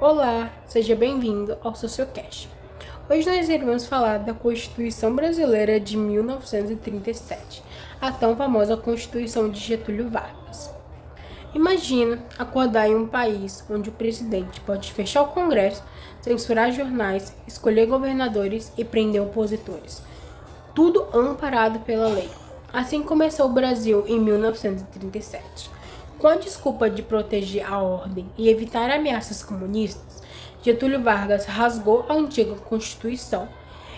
Olá, seja bem-vindo ao Sociocast. Hoje nós iremos falar da Constituição Brasileira de 1937, a tão famosa Constituição de Getúlio Vargas. Imagina acordar em um país onde o presidente pode fechar o Congresso, censurar jornais, escolher governadores e prender opositores. Tudo amparado pela lei. Assim começou o Brasil em 1937. Com a desculpa de proteger a ordem e evitar ameaças comunistas, Getúlio Vargas rasgou a antiga Constituição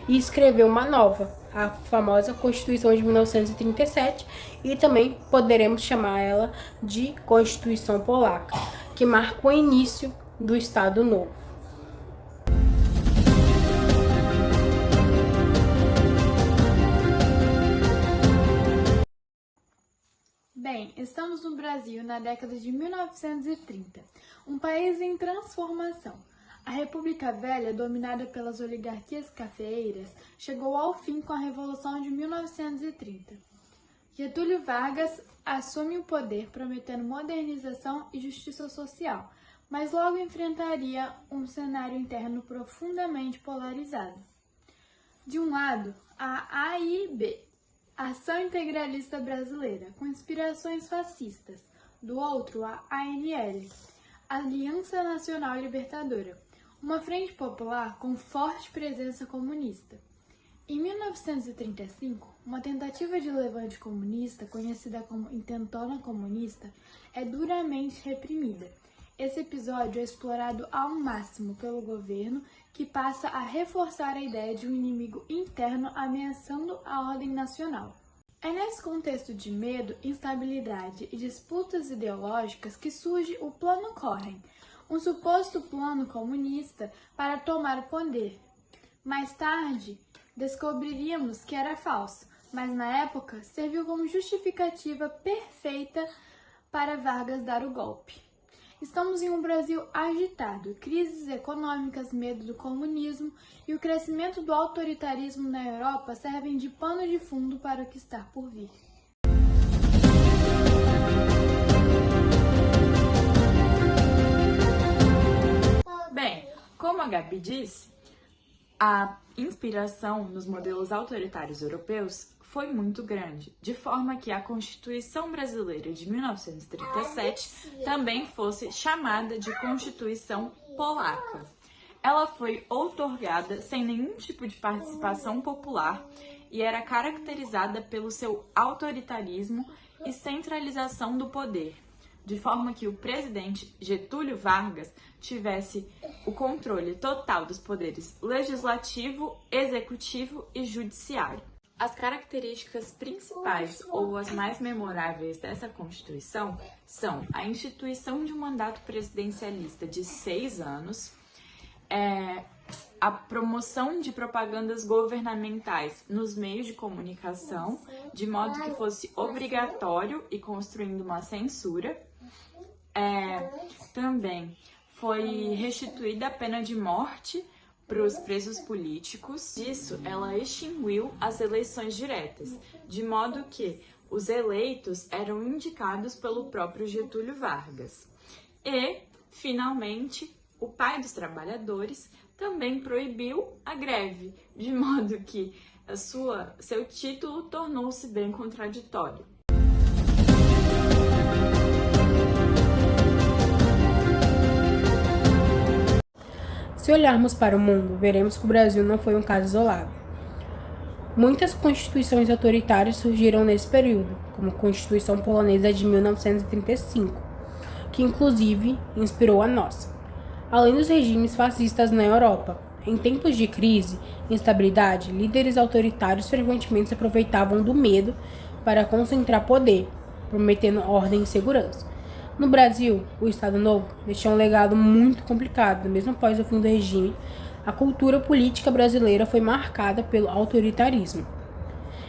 e escreveu uma nova, a famosa Constituição de 1937, e também poderemos chamar ela de Constituição Polaca, que marca o início do Estado Novo. Bem, estamos no Brasil na década de 1930, um país em transformação. A República Velha, dominada pelas oligarquias cafeeiras, chegou ao fim com a Revolução de 1930. Getúlio Vargas assume o poder prometendo modernização e justiça social, mas logo enfrentaria um cenário interno profundamente polarizado. De um lado, a AIB, Ação Integralista Brasileira, com inspirações fascistas. Do outro, a ANL, Aliança Nacional Libertadora, uma frente popular com forte presença comunista. Em 1935, uma tentativa de levante comunista, conhecida como Intentona Comunista, é duramente reprimida. Esse episódio é explorado ao máximo pelo governo, que passa a reforçar a ideia de um inimigo interno ameaçando a ordem nacional. É nesse contexto de medo, instabilidade e disputas ideológicas que surge o Plano Cohen, um suposto plano comunista para tomar o poder. Mais tarde, descobriríamos que era falso, mas na época serviu como justificativa perfeita para Vargas dar o golpe. Estamos em um Brasil agitado, crises econômicas, medo do comunismo e o crescimento do autoritarismo na Europa servem de pano de fundo para o que está por vir. Bem, como a Gabi disse, a inspiração nos modelos autoritários europeus foi muito grande, de forma que a Constituição Brasileira de 1937 também fosse chamada de Constituição Polaca. Ela foi outorgada sem nenhum tipo de participação popular e era caracterizada pelo seu autoritarismo e centralização do poder, de forma que o presidente Getúlio Vargas tivesse o controle total dos poderes legislativo, executivo e judiciário. As características principais ou as mais memoráveis dessa Constituição são a instituição de um mandato presidencialista de 6 anos, a promoção de propagandas governamentais nos meios de comunicação, de modo que fosse obrigatório e construindo uma censura. Também foi restituída a pena de morte para os presos políticos. Disso, ela extinguiu as eleições diretas, de modo que os eleitos eram indicados pelo próprio Getúlio Vargas. E, finalmente, o pai dos trabalhadores também proibiu a greve, de modo que seu título tornou-se bem contraditório. Se olharmos para o mundo, veremos que o Brasil não foi um caso isolado. Muitas constituições autoritárias surgiram nesse período, como a Constituição Polonesa de 1935, que inclusive inspirou a nossa. Além dos regimes fascistas na Europa, em tempos de crise e instabilidade, líderes autoritários frequentemente se aproveitavam do medo para concentrar poder, prometendo ordem e segurança. No Brasil, o Estado Novo deixou um legado muito complicado. Mesmo após o fim do regime, a cultura política brasileira foi marcada pelo autoritarismo.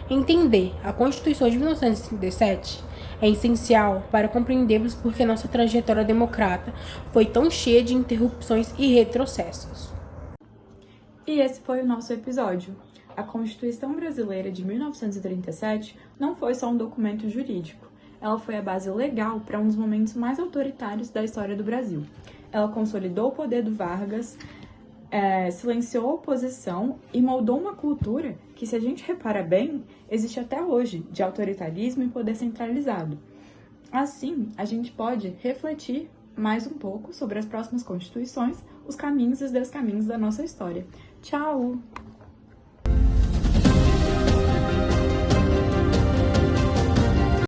Entender a Constituição de 1937 é essencial para compreendermos por que nossa trajetória democrata foi tão cheia de interrupções e retrocessos. E esse foi o nosso episódio. A Constituição Brasileira de 1937 não foi só um documento jurídico. Ela foi a base legal para um dos momentos mais autoritários da história do Brasil. ela consolidou o poder do Vargas, silenciou a oposição e moldou uma cultura que, se a gente repara bem, existe até hoje, de autoritarismo e poder centralizado. Assim, a gente pode refletir mais um pouco sobre as próximas constituições, os caminhos e os descaminhos da nossa história. Tchau!